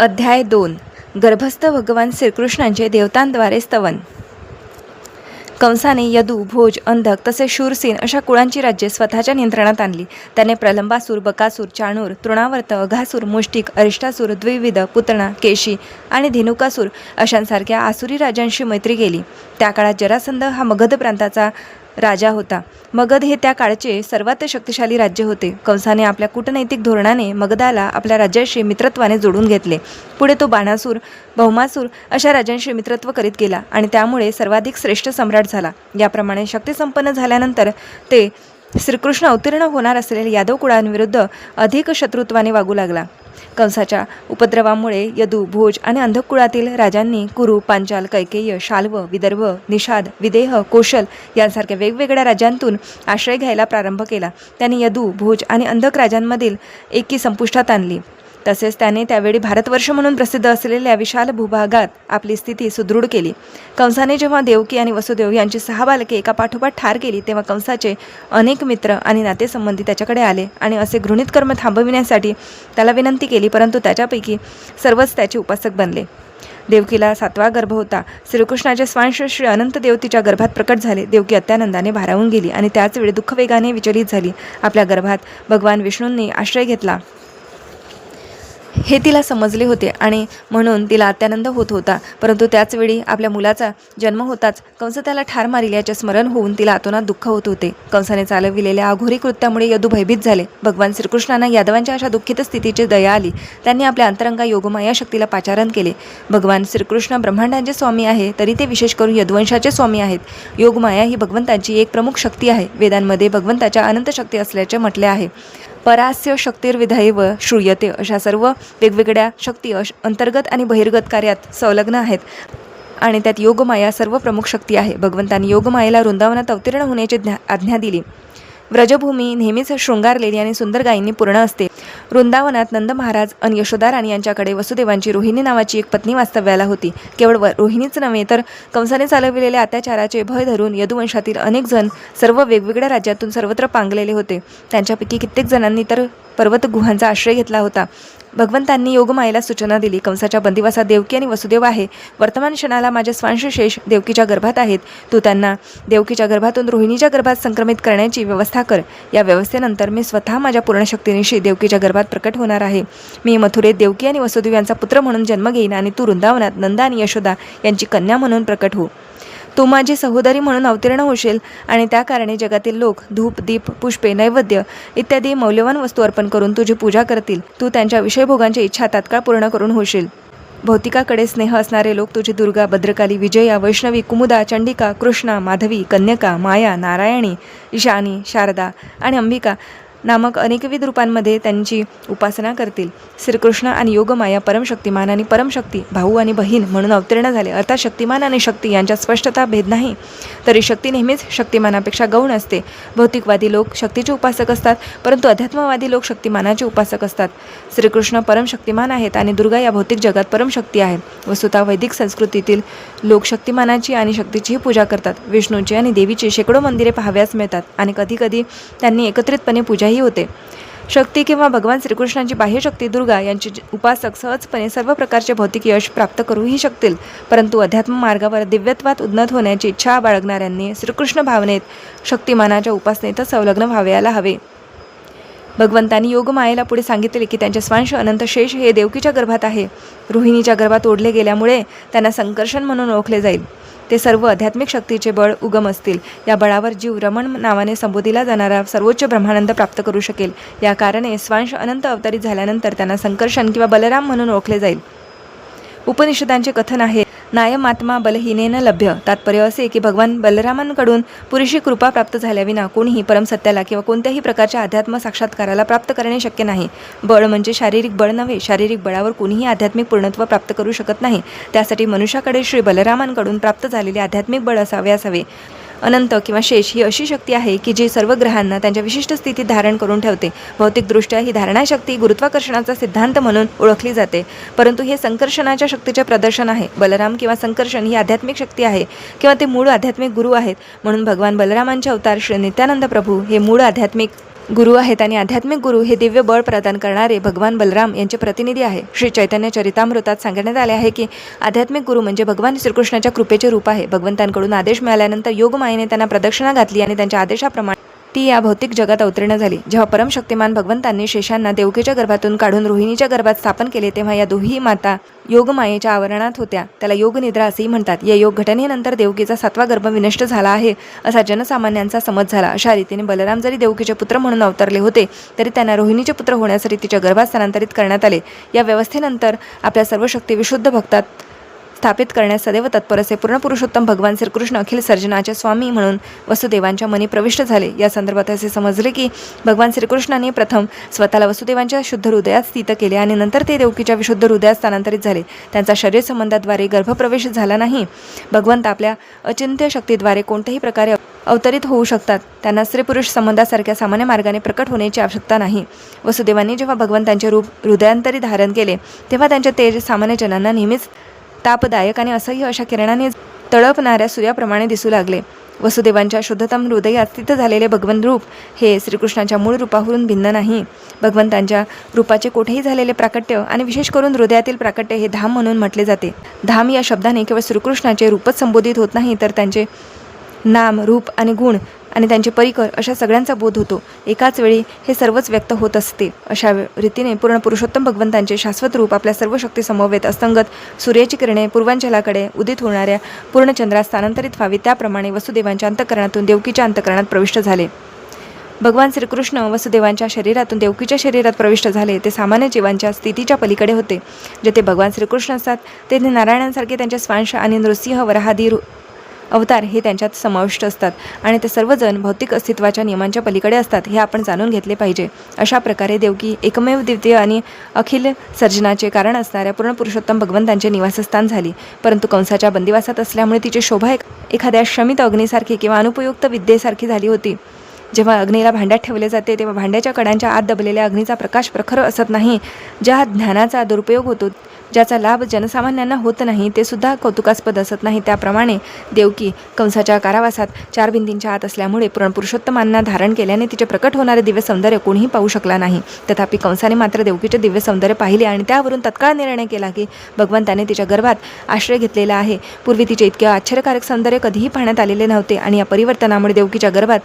अध्याय 2 गर्भस्थ भगवान श्रीकृष्णांचे देवतांद्वारे स्तवन. कंसाने यदू, भोज, अंधक तसेच शूरसेन अशा कुळांची राज्ये स्वतःच्या नियंत्रणात आणली. त्याने प्रलंबासूर, बकासूर, चाणूर, तृणावर्त, अघासूर, मुष्टिक, अरिष्टासूर, द्विविध, पुतना, केशी आणि धेनुकासूर अशांसारख्या आसुरी राजांशी मैत्री केली. त्या काळात जरासंध हा मगध प्रांताचा राजा होता. मगध हे त्या काळचे सर्वात शक्तिशाली राज्य होते. कंसाने आपल्या कूटनैतिक धोरणाने मगधाला आपल्या राज्याशी मित्रत्वाने जोडून घेतले. पुढे तो बाणासूर, भौमासूर अशा राजांशी मित्रत्व करीत गेला आणि त्यामुळे सर्वाधिक श्रेष्ठ सम्राट झाला. याप्रमाणे शक्तिसंपन्न झाल्यानंतर ते श्रीकृष्ण अवतीर्ण होणार असलेल्या यादव कुळांविरुद्ध अधिक शत्रुत्वाने वागू लागला. कंसाच्या उपद्रवामुळे यदू, भोज आणि अंधक कुळातील राजांनी कुरु, पांचाल, कैकेय, शाल्व, विदर्भ, निषाद, विदेह, कौशल यांसारख्या वेगवेगळ्या राज्यांतून आश्रय घ्यायला प्रारंभ केला. त्यांनी यदू, भोज आणि अंधक राजांमधील एकी संपुष्टात आणली. तसेच त्याने त्यावेळी भारतवर्ष म्हणून प्रसिद्ध असलेल्या विशाल भूभागात आपली स्थिती सुदृढ केली. कंसाने जेव्हा देवकी आणि वसुदेव यांची 6 बालके एकापाठोपाठ ठार केली तेव्हा कंसाचे अनेक मित्र आणि नातेसंबंधी त्याच्याकडे आले आणि असे घृणित कर्म थांबविण्यासाठी त्याला विनंती केली, परंतु त्याच्यापैकी सर्वच त्याचे उपासक बनले. देवकीला 7वा गर्भ होता. श्रीकृष्णाचे स्वांश श्री अनंत देव तिच्या गर्भात प्रकट झाले. देवकी अत्यानंदाने भारावून गेली आणि त्याचवेळी दुःखवेगाने विचलित झाली. आपल्या गर्भात भगवान विष्णूंनी आश्रय घेतला हे तिला समजले होते आणि म्हणून तिला अत्यानंद होत होता. परंतु त्याचवेळी आपल्या मुलाचा जन्म होताच कंस त्याला ठार मारील याचे स्मरण होऊन तिला अतोनात दुःख होत होते. कंसाने चालविलेल्या अघोरी कृत्यामुळे यदू भयभीत झाले. भगवान श्रीकृष्णांना यादवांच्या अशा दुःखित स्थितीची दया आली. त्यांनी आपल्या अंतरंगा योगमाया शक्तीला पाचारण केले. भगवान श्रीकृष्ण ब्रह्मांडाचे स्वामी आहे, तरी ते विशेष करून यदुवंशाचे स्वामी आहेत. योगमाया ही भगवंताची एक प्रमुख शक्ती आहे. वेदांमध्ये भगवंताच्या अनंत शक्ती असल्याचे म्हटले आहे. परास्य शक्तिर्विधैव श्रूयते अशा सर्व वेगवेगळ्या शक्ती अंतर्गत आणि बहिर्गत कार्यात संलग्न आहेत आणि त्यात योगमाया सर्व प्रमुख शक्ती आहे. भगवंतांनी योगमायेला वृंदावनात अवतीर्ण होण्याची आज्ञा दिली. व्रजभूमी नेहमीच शृंगारलेली आणि सुंदर गायींनी पूर्ण असते. वृंदावनात नंद महाराज आणि यशोदा राणी यांच्याकडे वसुदेवांची रोहिणी नावाची एक पत्नी वास्तव्याला होती. केवळ रोहिणीच नव्हे तर कंसाने चालविलेल्या अत्याचाराचे भय धरून यदुवंशातील अनेक जण सर्व वेगवेगळ्या राज्यातून सर्वत्र पांगलेले होते. त्यांच्यापैकी कित्येक जणांनी तर पर्वत गुहांचा आश्रय घेतला होता. भगवंतांनी योगमायेला सूचना दिली. कंसाच्या बंदिवासात देवकी आणि वसुदेव आहे. वर्तमान क्षणाला माझे स्वांशशेष देवकीच्या गर्भात आहेत. तू त्यांना देवकीच्या गर्भातून रोहिणीच्या गर्भात संक्रमित करण्याची व्यवस्था कर. या व्यवस्थेनंतर मी स्वतः माझ्या पूर्ण शक्तीनिशी देवकीच्या गर्भात प्रकट होणार आहे. मी मथुरेत देवकी आणि वसुदेव यांचा पुत्र म्हणून जन्म घेईन आणि तू वृंदावनात नंद आणि यशोदा यांची कन्या म्हणून प्रकट हो. तू माझी सहोदरी म्हणून अवतीर्ण होशील आणि त्या कारणे जगातील लोक धूप, दीप, पुष्पे, नैवेद्य इत्यादी मौल्यवान वस्तू अर्पण करून तुझी पूजा करतील. तू त्यांच्या विषयभोगांची इच्छा तात्काळ पूर्ण करून होशील. भौतिकाकडे स्नेह असणारे लोक तुझी दुर्गा, भद्रकाली, विजया, वैष्णवी, कुमुदा, चंडिका, कृष्णा, माधवी, कन्यका, माया, नारायणी, ईशानी, शारदा आणि अंबिका नामक अनेकविध रूपांमध्ये त्यांची उपासना करतील. श्रीकृष्ण आणि योगमाया परमशक्तिमान आणि परमशक्ती भाऊ आणि बहीण म्हणून अवतीर्ण झाले. अर्थात शक्तिमान आणि शक्ती यांच्यात स्पष्टता भेद नाही, तरी शक्ती नेहमीच शक्तिमानापेक्षा गौण असते. भौतिकवादी लोक शक्तीचे उपासक असतात, परंतु अध्यात्मवादी लोक शक्तिमानाचे उपासक असतात. श्रीकृष्ण परमशक्तिमान आहेत आणि दुर्गा या भौतिक जगात परमशक्ती आहे. वस्तुतः वैदिक संस्कृतीतील लोक शक्तिमानाची आणि शक्तीचीही पूजा करतात. विष्णूची आणि देवीची शेकडो मंदिरे पाहाव्यास मिळतात आणि कधीकधी त्यांनी एकत्रितपणे पूजाही होते. शक्ती किंवा भगवान श्रीकृष्णांची बाह्यशक्ती दुर्गा यांचे उपासक सहजपणे सर्व प्रकारचे भौतिक यश प्राप्त करूही शकतील, परंतु अध्यात्म मार्गावर दिव्यत्वात उन्नत होण्याची इच्छा बाळगणाऱ्यांनी श्रीकृष्ण भावनेत शक्तिमानाच्या उपासनेतच संलग्न व्हावयाला हवे. भगवंतांनी योगमायेला पुढे सांगितले की त्यांचे स्वांश अनंत शेष हे देवकीच्या गर्भात आहे. रोहिणीच्या गर्भात ओढले गेल्यामुळे त्यांना संकर्षण म्हणून ओळखले जाईल. ते सर्व आध्यात्मिक शक्तीचे बळ उगम असतील. या बळावर जीव रमण नावाने संबोधिला जाणारा सर्वोच्च ब्रह्मानंद प्राप्त करू शकेल. या कारणे स्वांश अनंत अवतरित झाल्यानंतर त्यांना संकर्षण किंवा बलराम म्हणून ओळखले जाईल. उपनिषदांचे कथन आहे, नायमात्मा बलहीनेन लभ्य. तात्पर्य असे की भगवान बलरामांकडून पुरेशी कृपा प्राप्त झाल्याविना कोणीही परमसत्याला किंवा कोणत्याही प्रकारच्या अध्यात्म साक्षात्काराला प्राप्त करणे शक्य नाही. बळ म्हणजे शारीरिक बळ नव्हे. शारीरिक बळावर कोणीही आध्यात्मिक पूर्णत्व प्राप्त करू शकत नाही. त्यासाठी मनुष्याकडे श्री बलरामांकडून प्राप्त झालेले आध्यात्मिक बळ असाव्यास हवे. अनंत किंवा शेष ही अशी शक्ती आहे की जी सर्व ग्रहांना त्यांच्या विशिष्ट स्थितीत धारण करून ठेवते. भौतिकदृष्ट्या ही धारणाशक्ती गुरुत्वाकर्षणाचा सिद्धांत म्हणून ओळखली जाते, परंतु हे संकर्षणाच्या शक्तीचे प्रदर्शन आहे. बलराम किंवा संकर्षण ही आध्यात्मिक शक्ती आहे किंवा ते मूळ आध्यात्मिक गुरु आहेत. म्हणून भगवान बलरामांचे अवतार श्री नित्यानंद प्रभू हे मूळ आध्यात्मिक गुरु आहेत आणि आध्यात्मिक गुरु हे दिव्य बळ प्रदान करणारे भगवान बलराम यांचे प्रतिनिधी आहे. श्री चैतन्य चरितामृतात सांगण्यात आले आहे की आध्यात्मिक गुरु म्हणजे भगवान श्रीकृष्णाच्या कृपेचे रूप आहे. भगवंतांकडून आदेश मिळाल्यानंतर योगमायेने त्यांना प्रदक्षिणा घातली आणि त्यांच्या आदेशाप्रमाणे ती या भौतिक जगात अवतीर्ण झाली. जेव्हा परमशक्तिमान भगवंतांनी शेषांना देवकीच्या गर्भातून काढून रोहिणीच्या गर्भात स्थापन केले तेव्हा या दोही माता योगमायेच्या आवरणात होत्या. त्याला योगनिद्रा असेही म्हणतात. या योग घटनेनंतर देवकीचा 7वा गर्भ विनष्ट झाला आहे असा जनसामान्यांचा समज झाला. अशा रीतीने बलराम जरी देवकीचे पुत्र म्हणून अवतरले होते तरी त्यांना रोहिणीचे पुत्र होण्यासाठी तिच्या गर्भात स्थानांतरित करण्यात आले. या व्यवस्थेनंतर आपल्या सर्व शक्ती विशुद्ध भक्तात स्थापित करण्यास सदैव तत्पर असे पूर्ण पुरुषोत्तम भगवान श्रीकृष्ण अखिल सर्जनाचे स्वामी म्हणून वसुदेवांच्या मनी प्रविष्ट झाले. या संदर्भात असे समजले की भगवान श्रीकृष्णाने प्रथम स्वतःला वसुदेवांच्या शुद्ध हृदयात स्थित केले आणि नंतर ते देवकीच्या विशुद्ध हृदयात स्थानांतरित झाले. त्यांचा शरीर संबंधाद्वारे गर्भप्रवेश झाला नाही. भगवंत आपल्या अचिंत्य शक्तीद्वारे कोणत्याही प्रकारे अवतरित होऊ शकतात. त्यांना स्त्री पुरुष संबंधासारख्या सामान्य मार्गाने प्रकट होण्याची आवश्यकता नाही. वसुदेवांनी जेव्हा भगवंतांचे रूप हृदयांतरी धारण केले तेव्हा त्यांचे तेज सामान्य जनांना नेहमीच तापदायक आणि असह्य अशा किरणाने तळपणाऱ्या सूर्याप्रमाणे दिसू लागले. वसुदेवांच्या शुद्धतम हृदयात स्थित झालेले भगवंत रूप हे श्रीकृष्णाच्या मूळ रूपावरून भिन्न नाही. भगवंतांच्या रूपाचे कोठेही झालेले प्राकट्य आणि विशेष करून हृदयातील प्राकट्य हे धाम म्हणून म्हटले जाते. धाम या शब्दाने केवळ श्रीकृष्णाचे रूपच संबोधित होत नाही तर त्यांचे नाम, रूप आणि गुण आणि त्यांचे परिकर अशा सगळ्यांचा बोध होतो. एकाच वेळी हे सर्वच व्यक्त होत असते. अशा रीतीने पूर्ण पुरुषोत्तम भगवंतांचे शाश्वत रूप आपल्या सर्व शक्ती समवेत असंगत सूर्याची किरणे पूर्वांचलाकडे उदित होणाऱ्या पूर्णचंद्रात स्थानांतरित व्हावी त्याप्रमाणे वसुदेवांच्या अंतःकरणातून देवकीच्या अंतःकरणात प्रविष्ट झाले. भगवान श्रीकृष्ण वसुदेवांच्या शरीरातून देवकीच्या शरीरात प्रविष्ट झाले. ते सामान्य जीवांच्या स्थितीच्या पलीकडे होते. जेथे भगवान श्रीकृष्ण असतात तेथे नारायणांसारखे त्यांचे स्वांश आणि नृसिंह वराहादी अवतार हे त्यांच्यात समाविष्ट असतात आणि ते सर्वजण भौतिक अस्तित्वाच्या नियमांच्या पलीकडे असतात हे आपण जाणून घेतले पाहिजे. अशा प्रकारे देवकी एकमेव द्वितीय आणि अखिल सर्जनाचे कारण असणाऱ्या पूर्ण पुरुषोत्तम भगवंतांचे निवासस्थान झाली. परंतु कंसाच्या बंदिवासात असल्यामुळे तिची शोभा एखाद्या शमित अग्नीसारखी किंवा अनुपयुक्त विद्येसारखी झाली होती. जेव्हा अग्नीला भांड्यात ठेवले जाते तेव्हा भांड्याच्या कडांच्या आत दबलेल्या अग्नीचा प्रकाश प्रखर असत नाही. ज्या ज्ञानाचा दुरुपयोग होतो, ज्याचा लाभ जनसामान्यांना होत नाही ते सुद्धा कौतुकास्पद असत नाही. त्याप्रमाणे देवकी कंसाच्या कारावासात 4 भिंतींच्या आत असल्यामुळे पूर्ण पुरुषोत्तमांना धारण केल्याने तिचे प्रकट होणारे दिव्य सौंदर्य कोणीही पाहू शकला नाही. तथापि कंसाने मात्र देवकीचे दिव्य सौंदर्य पाहिले आणि त्यावरून तत्काळ निर्णय केला की भगवंताने तिच्या गर्भात आश्रय घेतलेला आहे. पूर्वी तिचे इतके आश्चर्यकारक सौंदर्य कधीही पाहण्यात आलेले नव्हते आणि या परिवर्तनामुळे देवकीच्या गर्भात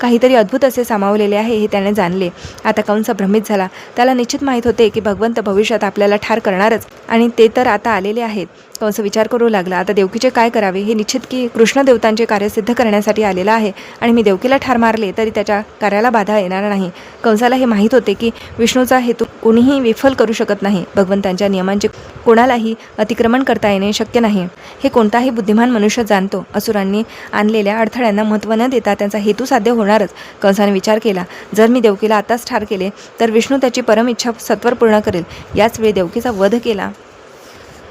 काहीतरी अद्भुत असे सामावलेले आहे हे त्याने जाणले. आता कंस भ्रमित झाला. त्याला निश्चित माहीत होते की भगवंत भविष्यात आपल्याला ठार करणारच आणि ते तर आता आलेले आहेत. कंस विचार करू लागला, आता देवकीचे काय करावे. हे निश्चित की कृष्ण देवतांचे कार्य सिद्ध करण्यासाठी आलेला आहे आणि मी देवकीला ठार मारले तरी त्याच्या कार्याला बाधा येणार नाही. कंसाला हे माहीत होते की विष्णूचा हेतू कोणीही विफल करू शकत नाही. भगवंतांच्या नियमांचे कोणालाही अतिक्रमण करता येणे शक्य नाही हे कोणताही बुद्धिमान मनुष्य जाणतो. असुरांनी आणलेल्या अडथळ्यांना महत्त्व न देता त्यांचा हेतू साध्य होणारच. कंसाने विचार केला, जर मी देवकीला आताच ठार केले तर विष्णू त्याची परम इच्छा सत्वर पूर्ण करेल. याच वेळी देवकीचा वध केला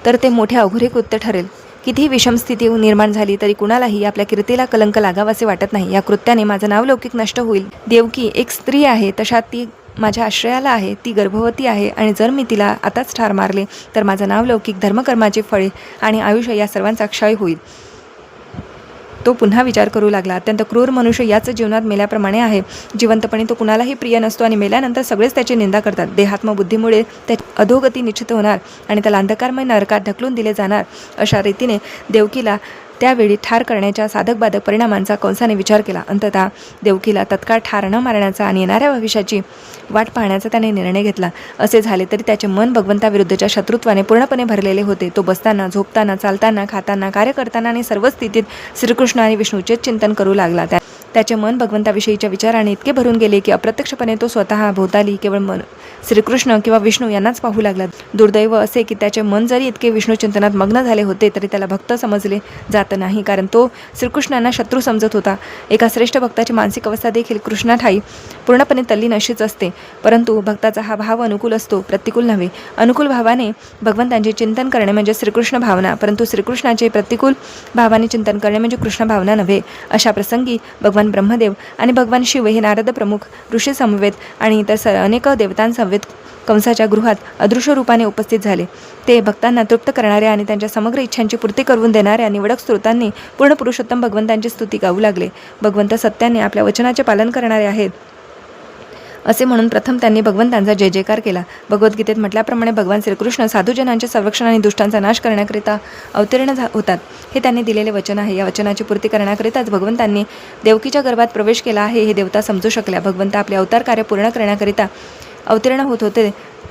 तर ते मोठे अघोरी कृत्य ठरेल. कितीही विषम स्थिती निर्माण झाली तरी कुणालाही आपल्या कीर्तीला कलंक लागावासे वाटत नाही. या कृत्याने माझं नाव लौकिक नष्ट होईल. देवकी एक स्त्री आहे, तशात ती माझ्या आश्रयाला आहे. ती गर्भवती आहे आणि जर मी तिला आताच ठार मारले तर माझं नाव लौकिक धर्मकर्माचे फळे आणि आयुष्य या सर्वांचा क्षय होईल. तो पुन्हा विचार करू लागला. अत्यंत क्रूर मनुष्य याच जीवनात मेल्याप्रमाणे आहे. जिवंतपणे तो कुणालाही प्रिय नसतो आणि मेल्यानंतर सगळेच त्याची निंदा करतात. देहात्मबुद्धीमुळे त्याची अधोगती निश्चित होणार आणि त्याला अंधकारमय नरकात ढकलून दिले जाणार. अशा रीतीने देवकीला त्यावेळी ठार करण्याच्या साधकबाधक परिणामांचा कंसाने विचार केला. अंततः देवकीला तत्काळ ठार न मारण्याचा आणि येणाऱ्या भविष्याची वाट पाहण्याचा त्याने निर्णय घेतला. असे झाले तरी त्याचे मन भगवंताविरुद्धच्या शत्रुत्वाने पूर्णपणे भरलेले होते. तो बसताना, झोपताना, चालताना, खाताना, कार्य करताना आणि सर्व स्थितीत श्रीकृष्ण आणि विष्णूचेच चिंतन करू लागला. त्याचे मन भगवंताविषयीच्या विचाराने इतके भरून गेले की अप्रत्यक्षपणे तो स्वतः भोवताली केवळ श्रीकृष्ण किंवा विष्णू यांनाच पाहू लागला. दुर्दैव असे की त्याचे मन जरी इतके विष्णू चिंतनात मग्न झाले होते तरी त्याला भक्त समजले जात नाही, कारण तो श्रीकृष्णांना शत्रू समजत होता. एका श्रेष्ठ भक्ताची मानसिक अवस्था देखील कृष्णाठाई पूर्णपणे तल्लीन अशीच असते. परंतु भक्ताचा हा भाव अनुकूल असतो, प्रतिकूल नव्हे. अनुकूल भावाने भगवंतांचे चिंतन करणे म्हणजे श्रीकृष्ण भावना, परंतु श्रीकृष्णाचे प्रतिकूल भावाने चिंतन करणे म्हणजे कृष्ण भावना नव्हे. अशा प्रसंगी भगवान ब्रह्मदेव आणि भगवान शिव हे नारद प्रमुख ऋषी समवेत आणि इतर अनेक देवतांसमवेत कंसाच्या गृहात अदृश्य रूपाने उपस्थित झाले. ते भक्तांना तृप्त करणाऱ्या आणि त्यांच्या समग्र इच्छांची पूर्ती करून देणाऱ्या निवडक स्त्रोतांनी पूर्ण पुरुषोत्तम भगवंतांची स्तुती गाऊ लागले. भगवंत सत्याने आपल्या वचनाचे पालन करणारे आहेत. असे म्हणून प्रथम त्यांनी भगवंतांचा जय जयकार केला. भगवद्गीतेत म्हटल्याप्रमाणे भगवान श्रीकृष्ण साधूजनांच्या संरक्षण आणि दुष्टांचा नाश करण्याकरिता अवतीर्ण होतात. हे त्यांनी दिलेले वचन आहे. या वचनाची पूर्ती करण्याकरिताच भगवंतांनी देवकीच्या गर्भात प्रवेश केला आहे हे देवता समजू शकल्या. भगवंत आपले अवतार कार्य पूर्ण करण्याकरिता अवतीर्ण होत होते.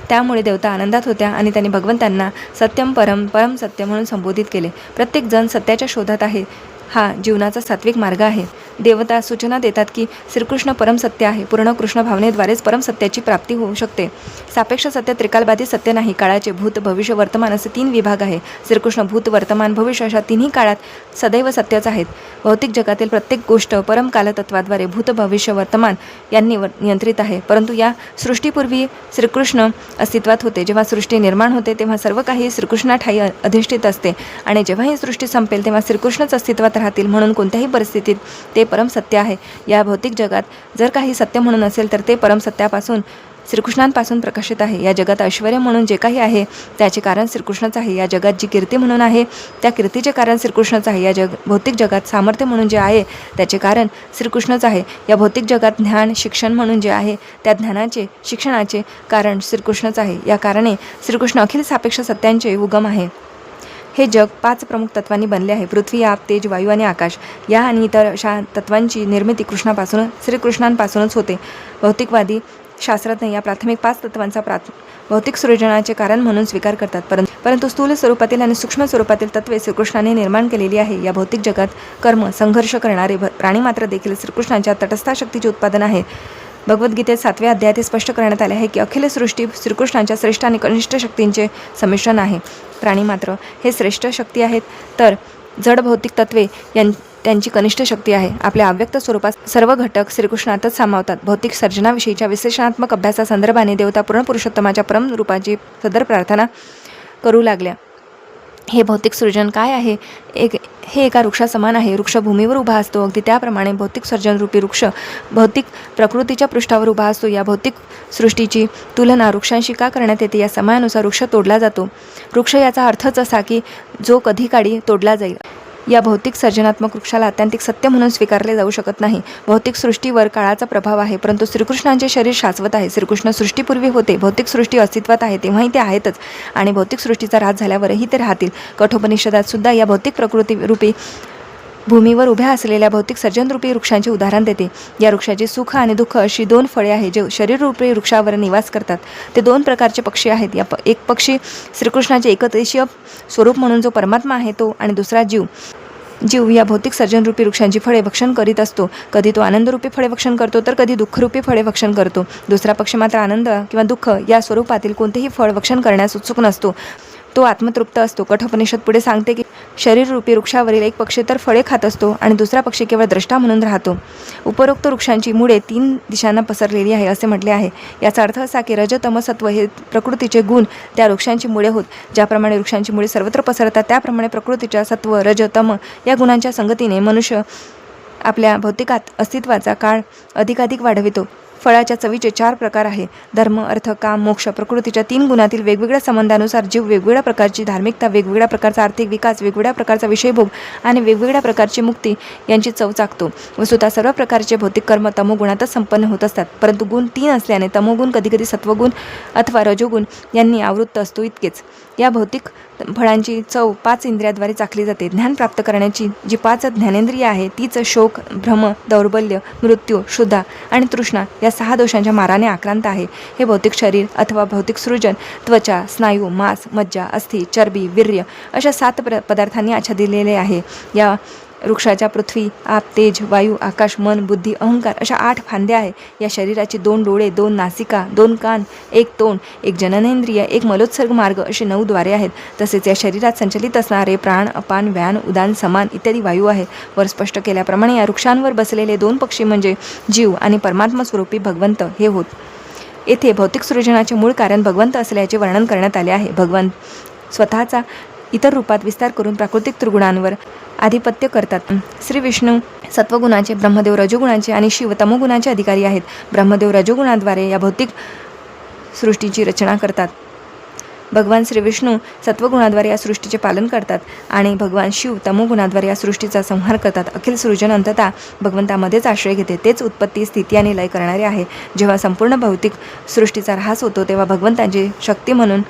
त्यामुळे देवता आनंदात होत्या आणि त्यांनी भगवंतांना सत्यम परम सत्य म्हणून संबोधित केले. प्रत्येक जण सत्याच्या शोधात आहे. हा जीवनाचा सात्विक मार्ग आहे. देवता सूचना देतात की श्रीकृष्ण परमसत्य आहे. पूर्ण कृष्ण भावनेद्वारेच परमसत्याची प्राप्ती होऊ शकते. सापेक्ष सत्य त्रिकालबाधित सत्य नाही. काळाचे भूत भविष्य वर्तमान असे 3 विभाग आहे. श्रीकृष्ण भूत वर्तमान भविष्य अशा तिन्ही काळात सदैव सत्यच आहेत. भौतिक जगातील प्रत्येक गोष्ट परम कालतत्वाद्वारे भूत भविष्य वर्तमान यांनी नियंत्रित आहे. परंतु या सृष्टीपूर्वी श्रीकृष्ण अस्तित्वात होते. जेव्हा सृष्टी निर्माण होते तेव्हा सर्व काही श्रीकृष्णाठायी अधिष्ठित असते आणि जेव्हा ही सृष्टी संपेल तेव्हा श्रीकृष्णच अस्तित्वात राहतील. म्हणून कोणत्याही परिस्थितीत ते परम सत्य आहे. या भौतिक जगात जर काही सत्य म्हणून असेल तर ते परम सत्यापासून श्रीकृष्णांपासून प्रकाशित आहे. या जगात ऐश्वर्य म्हणून जे काही आहे त्याचे कारण श्रीकृष्णच आहे. या जगात जी कीर्ती म्हणून आहे त्या कीर्तीचे कारण श्रीकृष्णच आहे. या भौतिक जगात सामर्थ्य म्हणून जे आहे त्याचे कारण श्रीकृष्णच आहे. या भौतिक जगात ज्ञान शिक्षण म्हणून जे आहे त्या ज्ञानाचे शिक्षणाचे कारण श्रीकृष्णच आहे. या कारणे श्रीकृष्ण अखिल सापेक्ष सत्यांचे उगम आहे. हे जग 5 प्रमुख तत्वांनी बनले आहे. पृथ्वी, आप, तेज, वायू आणि आकाश या आणि इतर अशा तत्वांची निर्मिती श्रीकृष्णांपासूनच होते. भौतिकवादी शास्त्रज्ञ या प्राथमिक 5 तत्वांचा भौतिक सृजनाचे कारण म्हणून स्वीकार करतात. परंतु स्थूल स्वरूपातील आणि सूक्ष्म स्वरूपातील तत्वे श्रीकृष्णाने निर्माण केलेली आहे. या भौतिक जगात कर्म संघर्ष करणारे प्राणी मात्र देखील श्रीकृष्णांच्या तटस्थ शक्तीचे उत्पादन आहे. भगवद्गीतेत 7व्या अध्यायात स्पष्ट करण्यात आले आहे की अखिल सृष्टी श्रीकृष्णांच्या श्रेष्ठ आणि कनिष्ठ शक्तींचे संमिश्रण आहे. प्राणी मात्र हे श्रेष्ठ शक्ती आहेत तर जड भौतिक तत्वे त्यांची कनिष्ठ शक्ती आहे. आपल्या अव्यक्त स्वरूपात सर्व घटक श्रीकृष्णातच सामावतात. भौतिक सर्जनाविषयीच्या विश्लेषणात्मक अभ्यासासंदर्भाने देवता पूर्ण पुरुषोत्तमाच्या परम रूपाची सदर प्रार्थना करू लागल्या. हे भौतिक सृजन काय आहे? हे एका वृक्षासमान आहे. वृक्ष भूमीवर उभा असतो. अगदी त्याप्रमाणे भौतिक सर्जनरूपी वृक्ष भौतिक प्रकृतीच्या पृष्ठावर उभा असतो. या भौतिक सृष्टीची तुलना वृक्षांशी का करण्यात येते? या समयानुसार वृक्ष तोडला जातो. वृक्ष याचा अर्थच असा की जो कधी काळी तोडला जाईल. या भौतिक सर्जनात्मक वृक्षाला आत्यंतिक सत्य म्हणून स्वीकारले जाऊ शकत नाही. भौतिक सृष्टीवर काळाचा प्रभाव आहे परंतु श्रीकृष्णांचे शरीर शाश्वत आहे. श्रीकृष्ण सृष्टीपूर्वी होते. भौतिक सृष्टी अस्तित्वात आहे तेव्हाही ते आहेतच आणि भौतिक सृष्टीचा ऱ्हास झाल्यावरही ते राहतील. कठोपनिषदात सुद्धा या भौतिक प्रकृती रूपी भूमीवर उभ्या असलेल्या भौतिक सर्जनरूपी वृक्षांचे उदाहरण देते. या वृक्षाची सुख आणि दुःख अशी 2 फळे आहेत जे शरीररूपी वृक्षावर निवास करतात. ते 2 प्रकारचे पक्षी आहेत. एक पक्षी श्रीकृष्णाचे एकदेशीय स्वरूप म्हणून जो परमात्मा आहे तो आणि दुसरा जीव या भौतिक सर्जनरूपी वृक्षांची फळे भक्षण करीत असतो. कधी तो आनंदरूपी फळे भक्षण करतो तर कधी दुःखरूपी फळे भक्षण करतो. दुसरा पक्षी मात्र आनंद किंवा दुःख या स्वरूपातील कोणतेही फळ भक्षण करण्यास उत्सुक नसतो. तो आत्मतृप्त असतो. कठोपनिषद पुढे सांगते की शरीररूपी वृक्षावरील एक पक्षी तर फळे खात असतो आणि दुसरा पक्षी केवळ द्रष्टा म्हणून राहतो. उपरोक्त वृक्षांची मुळे 3 दिशांना पसरलेली आहे असे म्हटले आहे. याचा अर्थ असा की रज तम सत्व हे प्रकृतीचे गुण त्या वृक्षांची मुळे होत. ज्याप्रमाणे वृक्षांची मुळे सर्वत्र पसरतात त्याप्रमाणे प्रकृतीच्या सत्व रज तम या गुणांच्या संगतीने मनुष्य आपल्या भौतिकात अस्तित्वाचा काळ अधिकाधिक वाढवितो. फळाच्या चवीचे 4 प्रकार आहे. धर्म, अर्थ, काम, मोक्ष. प्रकृतीच्या 3 गुणातील वेगवेगळ्या संबंधानुसार जीव वेगवेगळ्या प्रकारची धार्मिकता, वेगवेगळ्या प्रकारचा आर्थिक विकास, वेगवेगळ्या प्रकारचा विषयभोग आणि वेगवेगळ्या प्रकारची मुक्ती यांची चव चाकतो. वस्तुतः सर्व प्रकारचे भौतिक कर्म तमोगुणातच संपन्न होत असतात. परंतु गुण 3 असल्याने तमोगुण कधीकधी सत्वगुण अथवा रजोगुण यांनी आवृत्त असतो इतकेच. या भौतिक फळांची चव 5 इंद्रियाद्वारे चाखली जाते. ज्ञान प्राप्त करण्याची जी 5 ज्ञानेंद्रिय आहे तीच शोक, भ्रम, दौर्बल्य, मृत्यू, क्षुधा आणि तृष्णा या 6 दोषांच्या माराने आक्रांत आहे. हे भौतिक शरीर अथवा भौतिक सृजन त्वचा, स्नायू, मांस, मज्जा, अस्थि, चरबी, वीर्य अशा 7 पदार्थांनी आच्छादिलेले आहे. या वृक्षाच्या पृथ्वी, आप, तेज, वायू, आकाश, मन, बुद्धी, अहंकार अशा 8 फांद्या आहे. या शरीराची 2 डोळे, 2 नासिका, 2 कान, 1 तोंड, 1 जननेंद्रिय, 1 मलोत्सर्ग मार्ग असे 9 द्वारे आहेत. तसेच या शरीरात संचलित असणारे प्राण, अपान, व्यान, उदान, समान इत्यादी वायू आहेत. वर स्पष्ट केल्याप्रमाणे या वृक्षांवर बसलेले 2 पक्षी म्हणजे जीव आणि परमात्मा स्वरूपी भगवंत हे होत. येथे भौतिक सृजनाचे मूळ कारण भगवंत असल्याचे वर्णन करण्यात आले आहे. भगवंत स्वतःचा इतर रूपात विस्तार करून प्राकृतिक त्रिगुणांवर आधिपत्य करतात. श्री विष्णू सत्वगुणाचे, ब्रह्मदेव रजोगुणाचे आणि शिव तमोगुणाचे अधिकारी आहेत. ब्रह्मदेव रजोगुणाद्वारे या भौतिक सृष्टीची रचना करतात. भगवान श्री विष्णू सत्वगुणाद्वारे या सृष्टीचे पालन करतात आणि भगवान शिव तमोगुणाद्वारे या सृष्टीचा संहार करतात. अखिल सृजन अंततः भगवंतामध्येच आश्रय घेते. तेच उत्पत्ती, स्थिती आणि लय करणारे आहे. जेव्हा संपूर्ण भौतिक सृष्टीचा ऱ्हास होतो तेव्हा भगवंतांची शक्ती म्हणून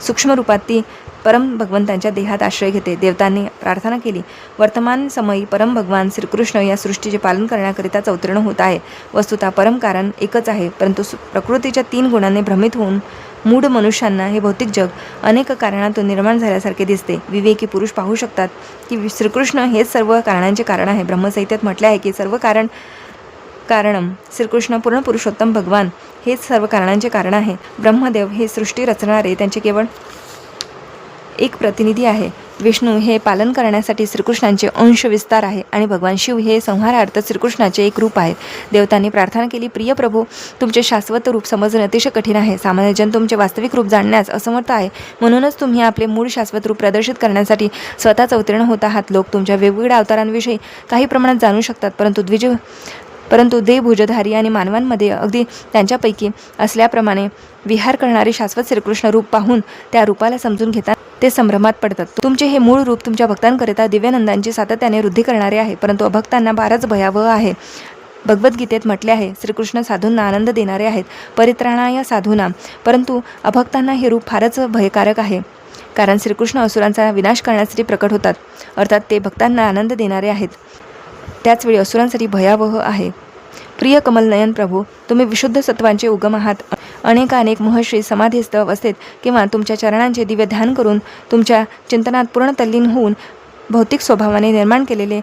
सूक्ष्म रूपात ती परम भगवंतांच्या देहात आश्रय घेते. देवतांनी प्रार्थना केली, वर्तमान समयी परम भगवान श्रीकृष्ण या सृष्टीचे पालन करण्याकरिताच अवतीर्ण होत आहे. वस्तुतः परम कारण एकच आहे, परंतु प्रकृतीच्या 3 गुणांनी भ्रमित होऊन मूढ मनुष्यांना हे भौतिक जग अनेक कारणातून निर्माण झाल्यासारखे दिसते. विवेकी पुरुष पाहू शकतात की श्रीकृष्ण हेच सर्व कारणांचे कारण आहे. ब्रह्मसंहितेत म्हटले आहे की सर्व कारणम श्रीकृष्ण पूर्ण पुरुषोत्तम भगवान हेच सर्व कारणांचे कारण आहे. ब्रह्मदेव हे सृष्टी रचणारे त्यांचे केवळ एक प्रतिनिधी आहे. विष्णू हे पालन करण्यासाठी श्रीकृष्णांचे अंश विस्तार आहे आणि भगवान शिव हे संहारार्थ श्रीकृष्णाचे एक रूप आहे. देवतांनी प्रार्थना केली, प्रिय प्रभू, तुमचे शाश्वत रूप समजणे अतिशय कठीण आहे. सामान्य जन तुमचे वास्तविक रूप जाणण्यास असमर्थ आहे. म्हणूनच तुम्ही आपले मूळ शाश्वत रूप प्रदर्शित करण्यासाठी स्वतःच अवतीर्ण होत आहात. लोक तुमच्या वेगवेगळ्या अवतारांविषयी काही प्रमाणात जाणू शकतात, परंतु देवभुजधारी आणि मानवांमध्ये अगदी त्यांच्यापैकी असल्याप्रमाणे विहार करणारे शाश्वत श्रीकृष्ण रूप पाहून त्या रूपाला समजून घेतात ते संभ्रमात पडतात. तुमचे हे मूळ रूप तुमच्या भक्तांकरिता दिव्यानंदांची सातत्याने वृद्धी करणारे आहे, परंतु अभक्तांना फारच भयावह आहे. भगवद्गीतेत म्हटले आहे, श्रीकृष्ण साधूंना आनंद देणारे आहेत, परित्राणाय साधूना. परंतु अभक्तांना हे रूप फारच भयकारक आहे, कारण श्रीकृष्ण असुरांचा विनाश करण्यासाठी प्रकट होतात, अर्थात ते भक्तांना आनंद देणारे आहेत, त्याचवेळी असुरांसाठी भयावह आहे. प्रिय कमलनयन प्रभू, तुम्ही विशुद्ध सत्वांचे उगम आहात. अनेक महर्षी समाधीस्थ अवस्थेत किंवा तुमच्या चरणांचे दिव्य ध्यान करून तुमच्या चिंतनात पूर्ण तल्लीन होऊन भौतिक स्वभावाने निर्माण केलेले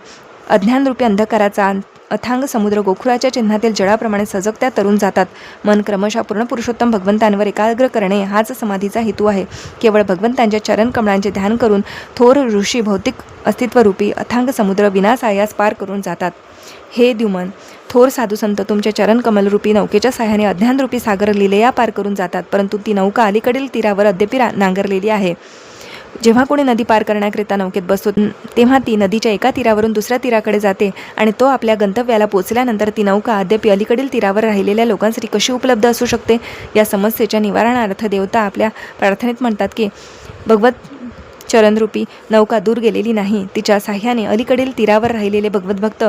अज्ञानरूपी अंधकाराचा अथांग समुद्र गोखुराच्या चिन्हातील जळाप्रमाणे सजगत्या तरून जातात. मन क्रमशः पूर्ण पुरुषोत्तम भगवंतांवर एकाग्र करणे हाच समाधीचा हेतू आहे. केवळ भगवंतांच्या चरण कमळांचे ध्यान करून थोर ऋषी भौतिक अस्तित्वरूपी अथांग समुद्र विनासायास पार करून जातात. हे द्युमन, थोर साधुसंत तुमच्या चरण कमलरूपी नौकेच्या साह्याने अज्ञानरूपी सागर लिलेया पार करून जातात, परंतु ती नौका अलीकडील तीरावर अद्यापि नांगरलेली आहे. जेव्हा कोणी नदी पार करण्याकरिता नौकेत बसतो तेव्हा ती नदीच्या एका तीरावरून दुसऱ्या तीराकडे जाते आणि तो आपल्या गंतव्याला पोचल्यानंतर ती नौका अद्याप अलीकडील तीरावर राहिलेल्या लोकांसाठी कशी उपलब्ध असू शकते? या समस्येच्या निवारणार्थ देवता आपल्या प्रार्थनेत म्हणतात की भगवत चरणरूपी नौका दूर गेलेली नाही. तिच्या साह्याने अलीकडील तीरावर राहिलेले भगवत भक्त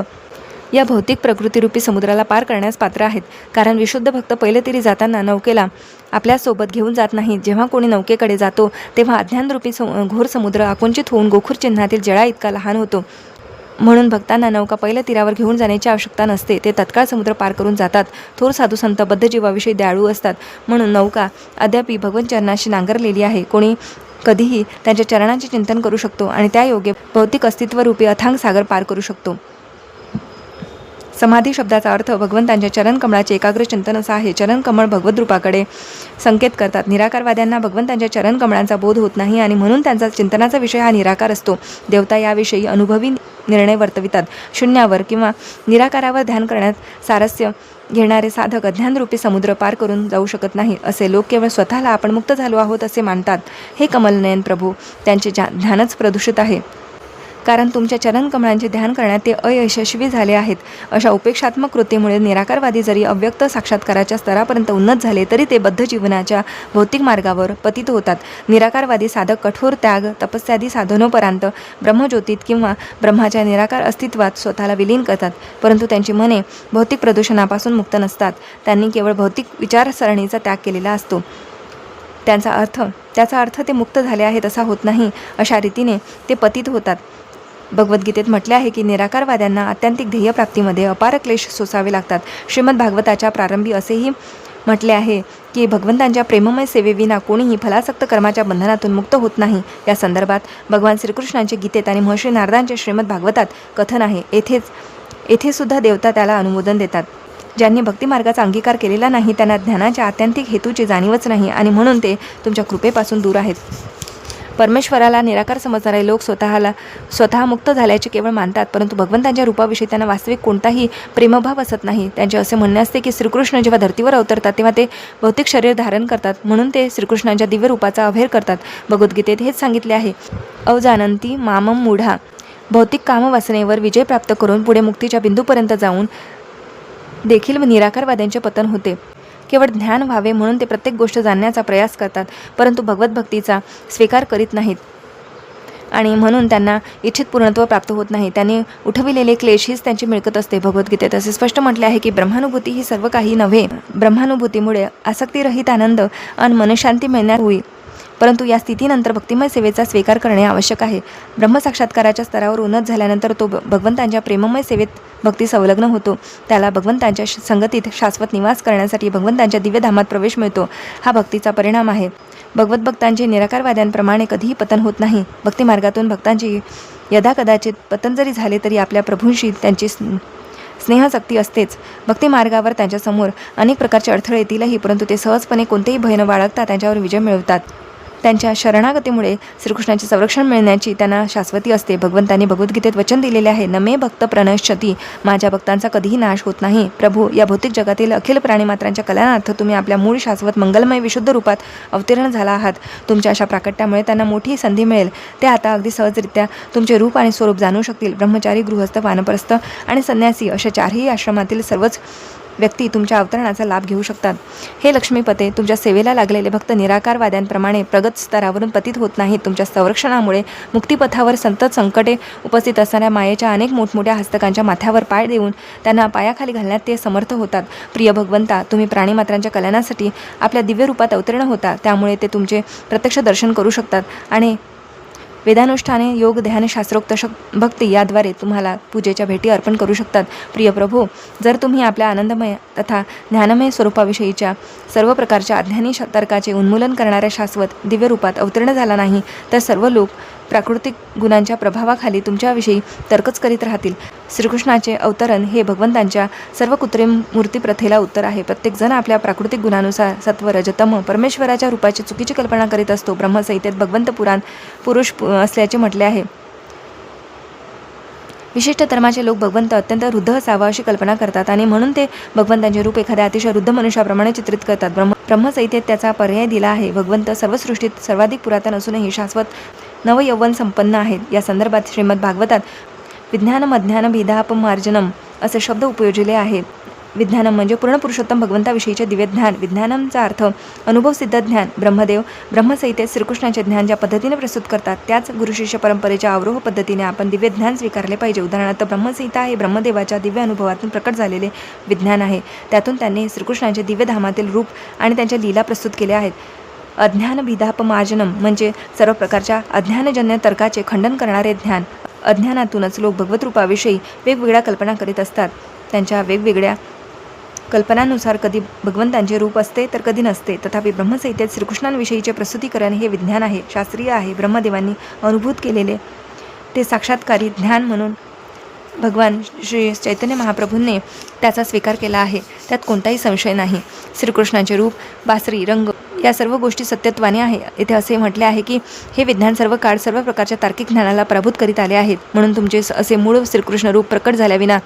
या भौतिक प्रकृतीरूपी समुद्राला पार करण्यास पात्र आहेत, कारण विशुद्ध भक्त पहिले तरी जाताना नौकेला आपल्यासोबत घेऊन जात नाही. जेव्हा कोणी नौकेकडे जातो तेव्हा अज्ञानरूपी घोर समुद्र आकुंचित होऊन गोखूर चिन्हातील जळा इतका लहान होतो. म्हणून भक्तांना नौका पहिल्या तीरावर घेऊन जाण्याची आवश्यकता नसते. ते तत्काळ समुद्र पार करून जातात. थोर साधुसंत बद्धजीवाविषयी दयाळू असतात, म्हणून नौका अद्यापि भगवंत चरणाशी नांगरलेली आहे. कोणी कधीही त्यांच्या चरणांचे चिंतन करू शकतो आणि त्यायोगे भौतिक अस्तित्वरूपी अथांग सागर पार करू शकतो. समाधी शब्दाचा अर्थ भगवंतांच्या चरण कमळाचे एकाग्र चिंतन असा आहे. चरण कमळ भगवत रूपाकडे संकेत करतात. निराकारवाद्यांना भगवंतांच्या चरण कमळांचा बोध होत नाही आणि म्हणून त्यांचा चिंतनाचा विषय हा निराकार असतो. देवता याविषयी अनुभवी निर्णय वर्तवितात. शून्यावर किंवा निराकारावर ध्यान करण्यात सारस्य घेणारे साधक अज्ञानरूपी समुद्र पार करून जाऊ शकत नाही. असे लोक केवळ स्वतःला आपण मुक्त झालो आहोत असे मानतात. हे कमलनयन प्रभू, त्यांचे ध्यानच प्रदूषित आहे, कारण तुमच्या चरण कमळांचे ध्यान करण्यात ते अयशस्वी झाले आहेत. अशा उपेक्षात्मक कृतीमुळे निराकारवादी जरी अव्यक्त साक्षात्काराच्या स्तरापर्यंत उन्नत झाले तरी ते बद्ध जीवनाच्या भौतिक मार्गावर पतित होतात. निराकारवादी साधक कठोर त्याग तपस्यादी साधनोपरांत ब्रह्मज्योतीत किंवा ब्रह्माच्या निराकार अस्तित्वात स्वतःला विलीन करतात, परंतु त्यांची मने भौतिक प्रदूषणापासून मुक्त नसतात. त्यांनी केवळ भौतिक विचारसरणीचा त्याग केलेला असतो. त्याचा अर्थ ते मुक्त झाले आहेत असा होत नाही. अशा रीतीने ते पतित होतात. भगवद्गीतेत म्हटले आहे की निराकारवाद्यांना आत्यंतिक ध्येयप्राप्तीमध्ये अपार क्लेश सोसावे लागतात. श्रीमद भागवताच्या प्रारंभी असेही म्हटले आहे की भगवंतांच्या प्रेममय सेवेविना कोणीही फलासक्त कर्माच्या बंधनातून मुक्त होत नाही. या संदर्भात भगवान श्रीकृष्णांचे गीतेत आणि महर्षी नारदांच्या श्रीमद भागवतात कथन आहे. येथे सुद्धा देवता त्याला अनुमोदन देतात. ज्यांनी भक्तिमार्गाचा अंगीकार केलेला नाही त्यांना ज्ञानाच्या आत्यंतिक हेतूची जाणीवच नाही आणि म्हणून ते तुमच्या कृपेपासून दूर आहेत. परमेश्वराला निराकार समजणारे लोक स्वतः मुक्त झाल्याचे केवळ मानतात, परंतु भगवंतांच्या रूपाविषयी त्यांना वास्तविक कोणताही प्रेमभाव असत नाही. त्यांचे असे म्हणणे असते की श्रीकृष्ण जेव्हा धर्तीवर अवतरतात तेव्हा ते भौतिक शरीर धारण करतात, म्हणून ते श्रीकृष्णांच्या दिव्य रूपाचा अभेर करतात. भगवद्गीतेत हेच सांगितले आहे. अवजानंती मामम मूढा, भौतिक कामवासनेवर विजय प्राप्त करून पुढे मुक्तीच्या बिंदूपर्यंत जाऊन देखील निराकारवाद्यांचे पतन होते. केवळ ज्ञान व्हावे म्हणून ते प्रत्येक गोष्ट जाणण्याचा प्रयास करतात, परंतु भगवत भक्तीचा स्वीकार करीत नाहीत आणि म्हणून त्यांना इच्छित पूर्णत्व प्राप्त होत नाही. त्यांनी उठविलेले क्लेश हीच त्यांची मिळकत असते. भगवद्गीतेत असे स्पष्ट म्हटले आहे की ब्रह्मानुभूती ही सर्व काही नव्हे. ब्रह्मानुभूतीमुळे आसक्तीरहित आनंद आणि मनशांती मिळण्यास होईल, परंतु या स्थितीनंतर भक्तिमय सेवेचा स्वीकार करणे आवश्यक आहे. ब्रह्मसाक्षात्काराच्या स्तरावर उन्नत झाल्यानंतर तो भगवंतांच्या प्रेममय सेवेत भक्ती संलग्न होतो. त्याला भगवंतांच्या संगतीत शाश्वत निवास करण्यासाठी भगवंतांच्या दिव्यधामात प्रवेश मिळतो. हा भक्तीचा परिणाम आहे. भगवत भक्तांचे निराकारवाद्यांप्रमाणे कधीही पतन होत नाही. भक्तिमार्गातून भक्तांची यदाकदाचित पतन जरी झाले तरी आपल्या प्रभूंशी त्यांची स्नेहशक्ती असतेच. भक्तिमार्गावर त्यांच्यासमोर अनेक प्रकारचे अडथळे येतीलही, परंतु ते सहजपणे कोणतेही भय न बाळगता त्यांच्यावर विजय मिळवतात. त्यांच्या शरणागतीमुळे श्रीकृष्णाचे संरक्षण मिळण्याची त्यांना शाश्वती असते. भगवंतांनी भगवद्गीतेत वचन दिलेले आहे, न मे भक्त प्रणश्यती. माझ्या भक्तांचा कधीही नाश होत नाही. प्रभू, या भौतिक जगातील अखिल प्राणीमात्रांच्या कल्याणार्थ तुम्ही आपल्या मूळ शाश्वत मंगलमय विशुद्ध रूपात अवतीर्ण झाला आहात. तुमच्या अशा प्राकट्यामुळे त्यांना मोठी संधी मिळेल. ते आता अगदी सहजरित्या तुमचे रूप आणि स्वरूप जाणू शकतील. ब्रह्मचारी, गृहस्थ, वानप्रस्थ आणि संन्यासी अशा चारही आश्रमातील सर्वच व्यक्ती तुमच्या अवतरणाचा लाभ घेऊ शकतात. हे लक्ष्मीपते, तुमच्या सेवेला लागलेले भक्त निराकारवाद्यांप्रमाणे प्रगत स्तरावरून पतित होत नाहीत. तुमच्या संरक्षणामुळे मुक्तिपथावर सतत संकटे उपस्थित असणाऱ्या मायेच्या अनेक मोठमोठ्या हस्तकांच्या माथ्यावर पाय देऊन त्यांना पायाखाली घालण्यात ते समर्थ होतात. प्रिय भगवंता, तुम्ही प्राणीमात्रांच्या कल्याणासाठी आपल्या दिव्य रूपात अवतीर्ण होता, त्यामुळे ते तुमचे प्रत्यक्ष दर्शन करू शकतात आणि वेदानुष्ठाने, योग, ध्यान, शास्त्रोक्त भक्ती याद्वारे तुम्हाला पूजेच्या भेटी अर्पण करू शकतात. प्रिय प्रभू, जर तुम्ही आपल्या आनंदमय तथा ज्ञानमय स्वरूपाविषयीच्या सर्व प्रकारच्या अज्ञानी तर्काचे उन्मूलन करणाऱ्या शाश्वत दिव्य रूपात अवतीर्ण झाला नाही, तर सर्व लोक प्राकृतिक गुणांच्या प्रभावाखाली तुमच्याविषयी तर्कच करीत राहतील. श्रीकृष्णाचे अवतरण हे भगवंतांच्या सर्व कृत्रिम मूर्तीप्रथेला उत्तर आहे. प्रत्येकजण आपल्या प्राकृतिक गुणानुसार सत्व, रजतम परमेश्वराच्या रूपाची चुकीची कल्पना करीत असतो. ब्रह्मसंहितेत भगवंत पुरुष असल्याचे म्हटले आहे. विशिष्ट धर्माचे लोक भगवंत अत्यंत वृद्ध असावा अशी कल्पना करतात आणि म्हणून ते भगवंतांचे रूप एखाद्या अतिशय वृद्ध मनुष्याप्रमाणे चित्रित करतात. ब्रह्मसंहितेत त्याचा पर्याय दिला आहे. भगवंत सर्व सृष्टीत सर्वाधिक पुरातन असूनही शाश्वत नवयौवन संपन्न आहेत. या संदर्भात श्रीमद भागवतात विज्ञानमज्ञान भेदापमार्जनम असे शब्द उपयोजले आहेत. विज्ञानम म्हणजे पूर्ण पुरुषोत्तम भगवंताविषयीचे दिव्य ज्ञान. विज्ञानमचा अर्थ अनुभवसिद्ध ज्ञान. ब्रह्मदेव ब्रह्मसंहितेत श्रीकृष्णाचे ज्ञान ज्या पद्धतीने प्रस्तुत करतात त्याच गुरुशिष्य परंपरेच्या अवरोह पद्धतीने आपण दिव्य ज्ञान स्वीकारले पाहिजे. उदाहरणार्थ ब्रह्मसंहिता हे ब्रह्मदेवाच्या दिव्य अनुभवातून प्रकट झालेले विज्ञान आहे. त्यातून त्यांनी श्रीकृष्णाचे दिव्य धामातील रूप आणि त्यांच्या लीला प्रस्तुत केल्या आहेत. अज्ञान भिदापमार्जनम म्हणजे सर्व प्रकारच्या अज्ञानजन्य तर्काचे खंडन करणारे ज्ञान. अज्ञानातूनच लोक भगवत रूपाविषयी वेगवेगळ्या कल्पना करीत असतात. त्यांच्या वेगवेगळ्या कल्पनांनुसार कधी भगवंतांचे रूप असते तर कधी नसते. तथापि ब्रह्मसंहितेत श्रीकृष्णांविषयीचे प्रस्तुतीकरण हे विज्ञान आहे, शास्त्रीय आहे. ब्रह्मदेवांनी अनुभूत केलेले ते साक्षात्कारी ज्ञान म्हणून भगवान श्री चैतन्य महाप्रभूंनी त्याचा स्वीकार केला आहे. त्यात कोणताही संशय नाही. श्रीकृष्णाचे रूप, बासरी, रंग या सर्व गोष्टी सत्यत्वाने आहे. येथे असे म्हटले आहे की हे विज्ञान सर्व काळ सर्व प्रकारच्या तार्किक ज्ञानाला पराभूत करीत आले आहेत. म्हणून तुमचे असे मूळ श्रीकृष्ण रूप प्रकट झाल्याविना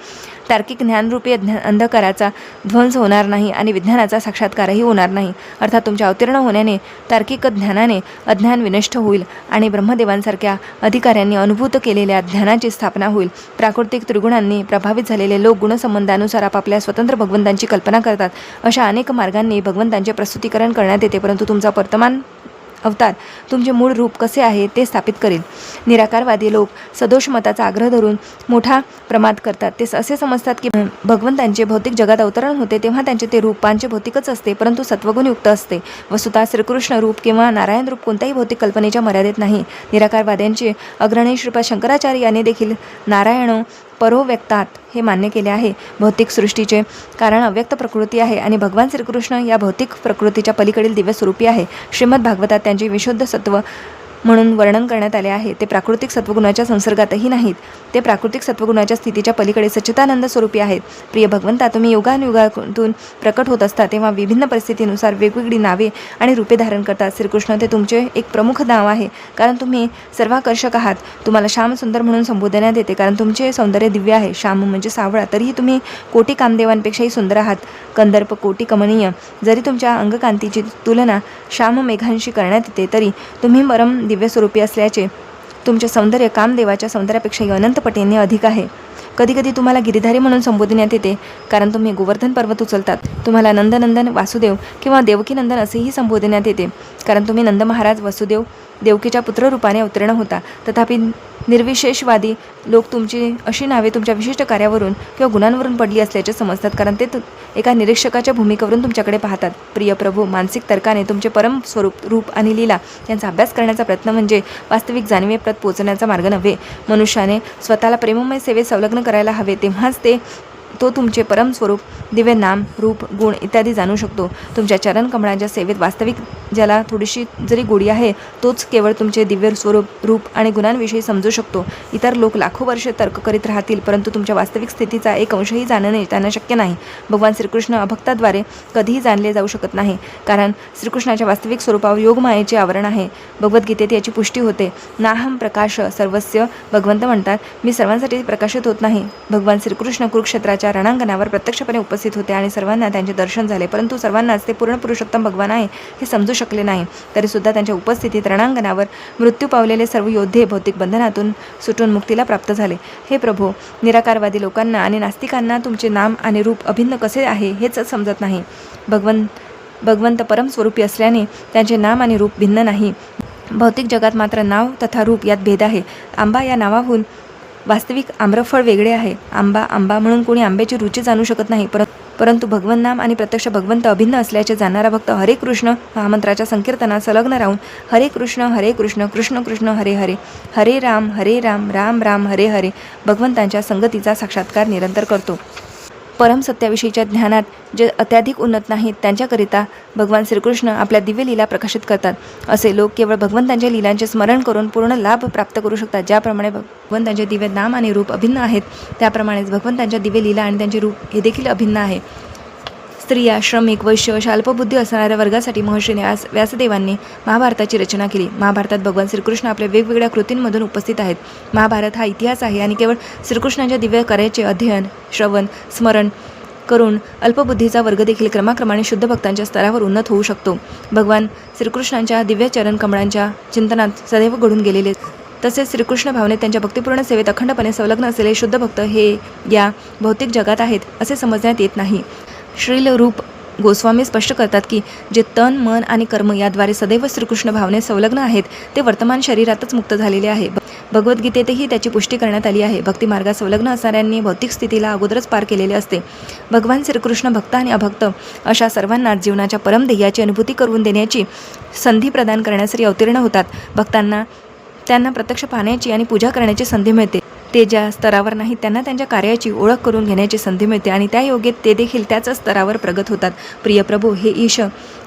तार्किक ज्ञानरूपी अंधकाराचा ध्वंस होणार नाही आणि विज्ञानाचा साक्षात्कारही होणार नाही. अर्थात तुमच्या अवतीर्ण होण्याने तार्किक ज्ञानाने अज्ञान विनष्ट होईल आणि ब्रह्मदेवांसारख्या अधिकाऱ्यांनी अनुभूत केलेल्या ज्ञानाची स्थापना होईल. प्राकृतिक त्रिगुणांनी प्रभावित झालेले लोक गुणसंबंधानुसार आपापल्या स्वतंत्र भगवंतांची कल्पना करतात. अशा अनेक मार्गांनी भगवंतांचे प्रस्तुतीकरण करण्यात येते, परंतु तुमचा वर्तमान अवतार तुमचे मूळ रूप कसे आहे ते स्थापित करेल. निराकारवादी लोक सदोष मताचा आग्रह धरून मोठा प्रमाद करतात. ते असे समजतात की भगवंतांचे भौतिक जगात अवतरण होते तेव्हा त्यांचे ते रूप पांचभौतिकच असते, परंतु सत्वगुणयुक्त असते. वस्तुतः श्रीकृष्ण रूप किंवा नारायण रूप कोणत्याही भौतिक कल्पनेच्या मर्यादेत नाही. निराकारवाद्यांचे अग्रणी श्रीपाद शंकराचार्य यांनी देखील नारायण परो व्यक्तात हे मान्य केले आहे. भौतिक सृष्टीचे कारण अव्यक्त प्रकृती आहे आणि भगवान श्रीकृष्ण या भौतिक प्रकृतीच्या पलीकडील दिव्य स्वरूपी आहे. श्रीमद भागवतात त्यांचे विशुद्ध सत्व म्हणून वर्णन करण्यात आले आहे. ते प्राकृतिक सत्वगुणाच्या संसर्गातही नाहीत. ते प्राकृतिक सत्वगुणाच्या स्थितीच्या पलीकडे सच्चिदानंद स्वरूपी आहेत. प्रिय भगवंता, तुम्ही युगानुयुगातून प्रकट होत असता तेव्हा विभिन्न परिस्थितीनुसार वेगवेगळी नावे आणि रूपे धारण करतात. श्रीकृष्ण ते तुमचे एक प्रमुख नाव आहे, कारण तुम्ही सर्वाकर्षक आहात. तुम्हाला श्याम सुंदर म्हणून संबोधण्यात येते, कारण तुमचे सौंदर्य दिव्य आहे. श्याम म्हणजे सावळा, तरीही तुम्ही कोटी कामदेवांपेक्षाही सुंदर आहात. कंदर्प कोटी कमनीय. जरी तुमच्या अंगकांतीची तुलना श्याम मेघांशी करण्यात येते, तरी तुम्ही परम दिव्य स्वरूपी असल्याचे तुमचे सौंदर्य कामदेवाच्या सौंदर्यापेक्षाही अनंत पटीने अधिक आहे. कधी कधी तुम्हाला गिरीधारी म्हणून संबोधण्यात येते, कारण तुम्ही गोवर्धन पर्वत उचलतात. तुम्हाला नंदनंदन वासुदेव किंवा देवकीनंदन असेही संबोधण्यात येते, कारण तुम्ही नंद महाराज वसुदेव देवकीच्या पुत्ररूपाने अवतीर्ण होता. तथापि निर्विशेषवादी लोक तुमची अशी नावे तुमच्या विशिष्ट कार्यावरून किंवा गुणांवरून पडली असल्याचे समजतात, कारण ते एका निरीक्षकाच्या भूमिकेवरून तुमच्याकडे पाहतात. प्रिय प्रभू, मानसिक तर्काने तुमचे परम स्वरूप, रूप आणि लीला यांचा अभ्यास करण्याचा प्रयत्न म्हणजे वास्तविक जाणीवेप्रत पोहोचण्याचा मार्ग नव्हे. मनुष्याने स्वतःला प्रेममय सेवेत संलग्न करायला हवे, तेव्हाच तो तुमचे परम स्वरूप, दिव्य नाम, रूप, गुण इत्यादी जाणू शकतो. तुमच्या चरण कमळांच्या सेवेत वास्तविक ज्याला थोडीशी जरी गोडी आहे, तोच केवळ तुमचे दिव्य स्वरूप, रूप आणि गुणांविषयी समजू शकतो. इतर लोक लाखो वर्षे तर्क करीत राहतील, परंतु तुमच्या वास्तविक स्थितीचा एक अंशही जाणणे त्यांना शक्य नाही. भगवान श्रीकृष्ण अभक्ताद्वारे कधीही जाणले जाऊ शकत नाही, कारण श्रीकृष्णाच्या वास्तविक स्वरूपावर योगमायेचे आवरण आहे. भगवद्गीतेत याची पुष्टी होते. नाहम प्रकाश सर्वस्य. भगवंत म्हणतात, मी सर्वांसाठी प्रकाशित होत नाही. भगवान श्रीकृष्ण कुरुक्षेत्राच्या रणांगणावर प्रत्यक्षपणे उपस्थित होते आणि सर्वांना त्यांचे दर्शन झाले, परंतु सर्वांनाच ते पूर्ण पुरुषोत्तम भगवान आहे हे समजू शकले नाही. तरीसुद्धा त्यांच्या उपस्थितीत रणांगणावर मृत्यू पावलेले सर्व योद्धे भौतिक बंधनातून सुटून मुक्तीला प्राप्त झाले. हे प्रभू, निराकारवादी लोकांना आणि नास्तिकांना तुमचे नाम आणि रूप अभिन्न कसे आहे हेच समजत नाही. भगवंत परमस्वरूपी असल्याने त्यांचे नाम आणि रूप भिन्न नाही. भौतिक जगात मात्र नाव तथा रूप यात भेद आहे. आंबा या नावाहून वास्तविक आम्रफळ वेगळे आहे. आंबा आंबा म्हणून कोणी आंब्याची रुची जाणू शकत नाही, परंतु भगवन नाम आणि प्रत्यक्ष भगवंत अभिन्न असल्याचे जाणणारा भक्त हरे कृष्ण महामंत्राच्या संकीर्तनात संलग्न राहून हरे कृष्ण कृष्ण कृष्ण हरे हरे, हरे राम राम राम हरे हरे भगवंतांच्या संगतीचा साक्षात्कार निरंतर करतो. परम सत्याविषयीच्या ज्ञानात जे अत्याधिक उन्नत नाहीत, त्यांच्याकरिता भगवान श्रीकृष्ण आपल्या दिव्य लीला प्रकाशित करतात. असे लोक केवळ भगवंतांच्या लीलांचे स्मरण करून पूर्ण लाभ प्राप्त करू शकतात. ज्याप्रमाणे भगवंतांचे दिव्य नाम आणि रूप अभिन्न आहेत, त्याप्रमाणेच भगवंतांच्या दिव्य लीला आणि त्यांचे रूप हे देखील अभिन्न आहे. स्त्रिया, श्रमिक, वैश्य अशा अल्पबुद्धी असणाऱ्या वर्गासाठी महर्षी व्यासदेवांनी महाभारताची रचना केली. महाभारतात भगवान श्रीकृष्ण आपल्या वेगवेगळ्या कृतींमधून उपस्थित आहेत. महाभारत हा इतिहास आहे आणि केवळ श्रीकृष्णाच्या दिव्य कार्याचे अध्ययन, श्रवण, स्मरण करून अल्पबुद्धीचा वर्ग देखील क्रमाक्रमाने शुद्ध भक्तांच्या स्तरावर उन्नत होऊ शकतो. भगवान श्रीकृष्णांच्या दिव्य चरण कमळांच्या चिंतनात सदैव घडून गेलेले, तसेच श्रीकृष्ण भावनेत त्यांच्या भक्तिपूर्ण सेवेत अखंडपणे संलग्न असलेले शुद्ध भक्त हे या भौतिक जगात आहेत असे समजण्यात येत नाही. श्रील रूप गोस्वामी स्पष्ट करतात की जे तन, मन आणि कर्म याद्वारे सदैव श्रीकृष्ण भावनेत संलग्न आहेत, ते वर्तमान शरीरातच मुक्त झालेले आहे. भगवद्गीतेतही त्याची पुष्टी करण्यात आली आहे. भक्तिमार्गात संलग्न असणाऱ्यांनी भौतिक स्थितीला अगोदरच पार केलेले असते. भगवान श्रीकृष्ण भक्त आणि अभक्त अशा सर्वांना जीवनाच्या परम ध्येयाची अनुभूती करून देण्याची संधी प्रदान करण्यासाठी अवतीर्ण होतात. भक्तांना त्यांना प्रत्यक्ष पाहण्याची आणि पूजा करण्याची संधी मिळते. ते ज्या स्तरावर नाही त्यांना त्यांच्या कार्याची ओळख करून घेण्याची संधी मिळते आणि त्या योग्यत ते देखील त्याच स्तरावर प्रगत होतात. प्रिय प्रभू, हे ईश,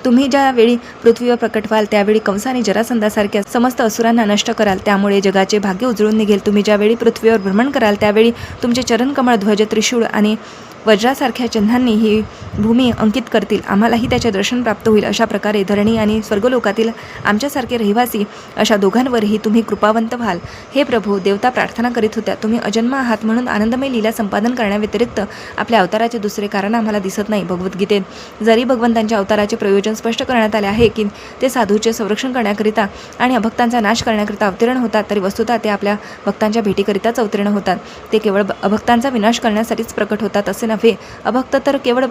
तुम्ही ज्यावेळी पृथ्वीवर प्रकट व्हाल त्यावेळी कंस आणि जरासंधासारख्या समस्त असुरांना नष्ट कराल, त्यामुळे जगाचे भाग्य उजळून निघेल. तुम्ही ज्यावेळी पृथ्वीवर भ्रमण कराल त्यावेळी तुमचे चरणकमळ, ध्वज, त्रिशूळ आणि वज्रासारख्या चिन्हांनी ही भूमी अंकित करतील. आम्हालाही त्याचे दर्शन प्राप्त होईल. अशा प्रकारे धरणी आणि स्वर्गलोकातील आमच्यासारखे रहिवासी अशा दोघांवरही तुम्ही कृपावंत व्हाल. हे प्रभू, देवता प्रार्थना करीत होत्या, तुम्ही अजन्मा आहात म्हणून आनंदमय लीला संपादन करण्याव्यतिरिक्त आपल्या अवताराचे दुसरे कारण आम्हाला दिसत नाही. भगवद्गीतेत जरी भगवंतांच्या अवताराचे प्रयोजन स्पष्ट करण्यात आले आहे की ते साधूचे संरक्षण करण्याकरिता आणि अभक्तांचा नाश करण्याकरिता अवतीर्ण होतात, तरी वस्तुतः ते आपल्या भक्तांच्या भेटीकरिताच अवतीर्ण होतात. ते केवळ अभक्तांचा विनाश करण्यासाठीच प्रकट होतात असे नव्हे. अभक्त तर केवळ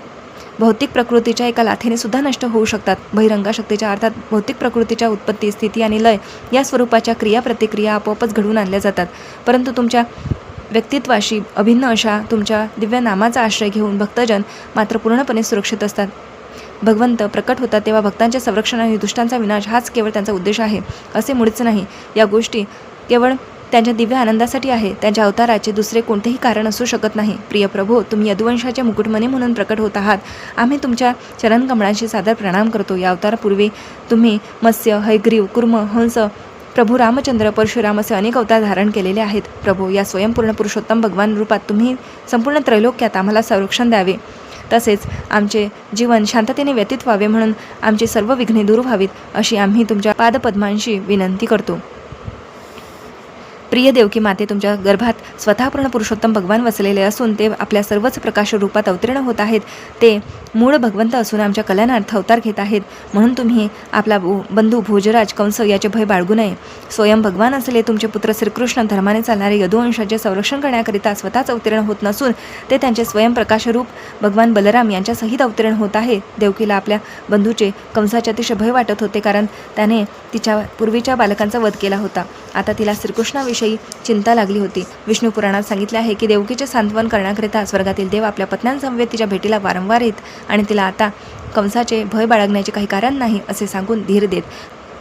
भौतिक प्रकृतीच्या एका लाथेने सुद्धा नष्ट होऊ शकतात. बहिरंगा शक्तीच्या अर्थात भौतिक प्रकृतीच्या उत्पत्ती, स्थिती आणि लय या स्वरूपाच्या क्रिया प्रतिक्रिया आपोआपच घडवून आणल्या जातात. परंतु तुमच्या व्यक्तित्वाशी अभिन्न अशा तुमच्या दिव्य नामाचा आश्रय घेऊन भक्तजन मात्र पूर्णपणे सुरक्षित असतात. भगवंत प्रकट होतात तेव्हा भक्तांचे संरक्षण आणि दुष्टांचा विनाश हाच केवळ त्यांचा उद्देश आहे असे मुळीच नाही. या गोष्टी केवळ त्यांच्या दिव्य आनंदासाठी आहे. त्यांच्या अवताराचे दुसरे कोणतेही कारण असू शकत नाही. प्रिय प्रभू, तुम्ही यदुवंशाचे मुकुटमणी म्हणून प्रकट होत आहात. आम्ही तुमच्या चरणकमळांशी सादर प्रणाम करतो. या अवतारापूर्वी तुम्ही मत्स्य, हयग्रीव, कुर्म, हंस, प्रभू रामचंद्र, परशुराम असे अनेक अवतार धारण केलेले आहेत. प्रभू, या स्वयंपूर्ण पुरुषोत्तम भगवान रूपात तुम्ही संपूर्ण त्रैलोक्यात आम्हाला संरक्षण द्यावे. तसेच आमचे जीवन शांततेने व्यतीत व्हावे म्हणून आमची सर्व विघ्ने दूर व्हावीत अशी आम्ही तुमच्या पादपद्मांशी विनंती करतो. प्रिय देवकी माते, तुमच्या गर्भात स्वतः पूर्ण पुरुषोत्तम भगवान वसलेले असून ते आपल्या सर्वच प्रकाश रूपात अवतीर्ण होत आहेत. ते मूळ भगवंत असून आमच्या कल्याणार्थ अवतार घेत आहेत. म्हणून तुम्ही आपला बंधू भोजराज कंस याचे भय बाळगू नये. स्वयं भगवान असलेले तुमचे पुत्र श्रीकृष्ण धर्माने चालणारे यदुवंशाचे संरक्षण करण्याकरिता स्वतःच अवतीर्ण होत नसून ते त्यांचे स्वयंप्रकाश रूप भगवान बलराम यांच्या सहित अवतीर्ण होत आहे. देवकीला आपल्या बंधूचे कंसाचे अतिशय भय वाटत होते, कारण त्याने तिच्या पूर्वीच्या बालकांचा वध केला होता. आता तिला श्रीकृष्णाविषयी चिंता लागली होती. विष्णू पुराणात सांगितले आहे की देवकीचे सांत्वन करण्याकरिता स्वर्गातील देव आपल्या पत्न्यांसमवेत तिच्या भेटीला वारंवार येत आणि तिला आता कंसाचे भय बाळगण्याचे काही कारण नाही असे सांगून धीर देत.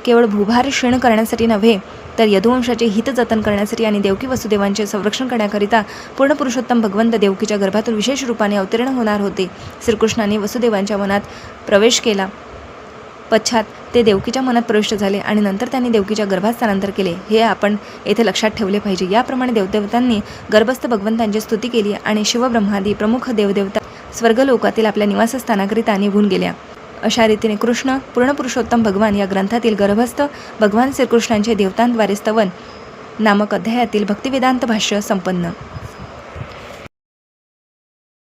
केवळ भूभार क्षीण करण्यासाठी नव्हे तर यदुवंशाचे हित जतन करण्यासाठी आणि देवकी वसुदेवांचे संरक्षण करण्याकरिता पूर्ण पुरुषोत्तम भगवंत देवकीच्या गर्भातून विशेष रूपाने अवतीर्ण होणार होते. श्रीकृष्णाने वसुदेवांच्या मनात प्रवेश केला. पश्चात ते देवकीच्या मनात प्रविष्ट झाले आणि नंतर त्यांनी देवकीच्या गर्भात स्थानांतर केले. हे आपण येथे लक्षात ठेवले पाहिजे. याप्रमाणे देवदेवतांनी गर्भस्थ भगवंतांची स्तुती केली आणि शिवब्रह्मादी प्रमुख देवदेवता स्वर्गलोकातील आपल्या निवासस्थानाकरिता निघून गेल्या. अशा रीतीने कृष्ण पूर्ण पुरुषोत्तम भगवान या ग्रंथातील गर्भस्थ भगवान श्रीकृष्णांचे देवतांद्वारे स्तवन नामक अध्यायातील भक्तिवेदांत भाष्य संपन्न.